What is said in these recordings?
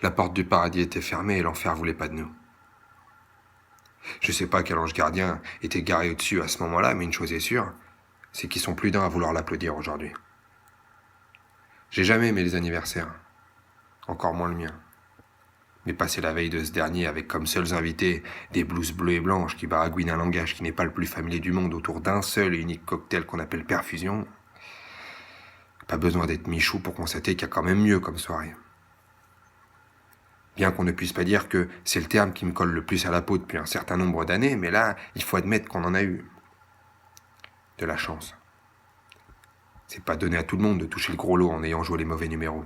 La porte du paradis était fermée et l'enfer voulait pas de nous. Je sais pas quel ange gardien était garé au-dessus à ce moment-là, mais une chose est sûre, c'est qu'ils sont plus d'un à vouloir l'applaudir aujourd'hui. J'ai jamais aimé les anniversaires, encore moins le mien. Mais passer la veille de ce dernier avec comme seuls invités des blouses bleues et blanches qui baragouinent un langage qui n'est pas le plus familier du monde autour d'un seul et unique cocktail qu'on appelle perfusion, pas besoin d'être Michou pour constater qu'il y a quand même mieux comme soirée. Bien qu'on ne puisse pas dire que c'est le terme qui me colle le plus à la peau depuis un certain nombre d'années, mais là, il faut admettre qu'on en a eu. De la chance. C'est pas donné à tout le monde de toucher le gros lot en ayant joué les mauvais numéros.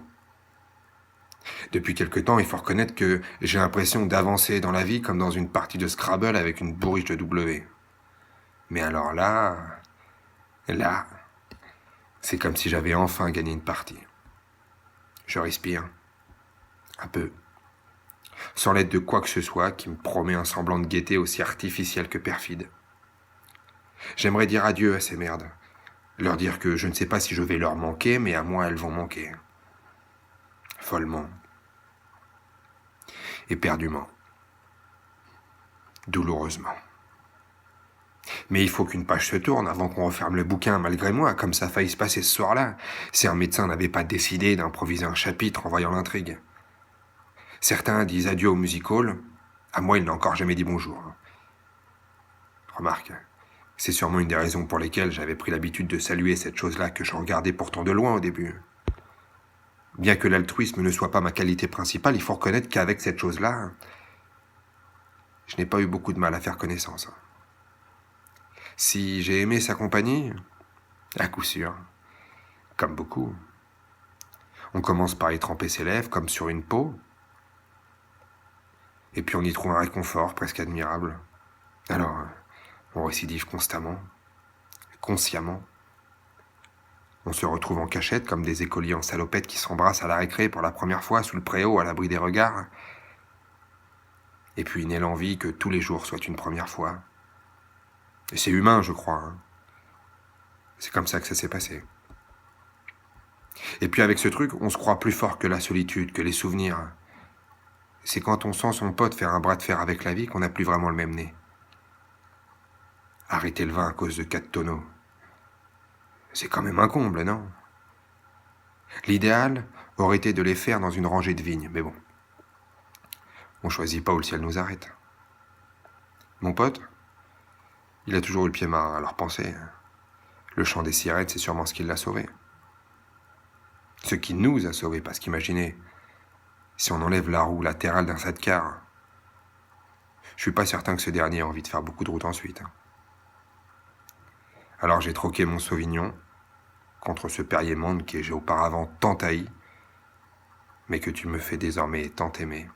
Depuis quelque temps, il faut reconnaître que j'ai l'impression d'avancer dans la vie comme dans une partie de Scrabble avec une bourriche de W. Mais alors là, c'est comme si j'avais enfin gagné une partie. Je respire. Un peu. Sans l'aide de quoi que ce soit qui me promet un semblant de gaieté aussi artificiel que perfide. J'aimerais dire adieu à ces merdes. Leur dire que je ne sais pas si je vais leur manquer, mais à moi elles vont manquer. Follement. Éperdument. Douloureusement. Mais il faut qu'une page se tourne avant qu'on referme le bouquin, malgré moi, comme ça a failli se passer ce soir-là, si un médecin n'avait pas décidé d'improviser un chapitre en voyant l'intrigue. Certains disent adieu au music-hall, à moi il n'a encore jamais dit bonjour. Remarque, c'est sûrement une des raisons pour lesquelles j'avais pris l'habitude de saluer cette chose-là que je regardais pourtant de loin au début. Bien que l'altruisme ne soit pas ma qualité principale, il faut reconnaître qu'avec cette chose-là, je n'ai pas eu beaucoup de mal à faire connaissance. Si j'ai aimé sa compagnie, à coup sûr, comme beaucoup. On commence par y tremper ses lèvres comme sur une peau, et puis on y trouve un réconfort presque admirable. Alors, on récidive constamment, consciemment. On se retrouve en cachette comme des écoliers en salopette qui s'embrassent à la récré pour la première fois sous le préau à l'abri des regards. Et puis naît l'envie que tous les jours soient une première fois. Et c'est humain, je crois. Hein. C'est comme ça que ça s'est passé. Et puis avec ce truc, on se croit plus fort que la solitude, que les souvenirs. C'est quand on sent son pote faire un bras de fer avec la vie qu'on n'a plus vraiment le même nez. Arrêter le vin à cause de 4 tonneaux. C'est quand même un comble, non? L'idéal aurait été de les faire dans une rangée de vignes, mais bon. On choisit pas où le ciel nous arrête. Mon pote, il a toujours eu le pied marin, alors pensez. Le chant des sirettes, c'est sûrement ce qui l'a sauvé. Ce qui nous a sauvés, parce qu'imaginez, si on enlève la roue latérale d'un sidecar, je suis pas certain que ce dernier ait envie de faire beaucoup de route ensuite. Alors j'ai troqué mon Sauvignon contre ce Perrier-Monde que j'ai auparavant tant haï, mais que tu me fais désormais tant aimer.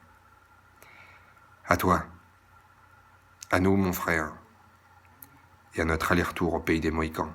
À toi, à nous, mon frère, et à notre aller-retour au pays des Mohicans.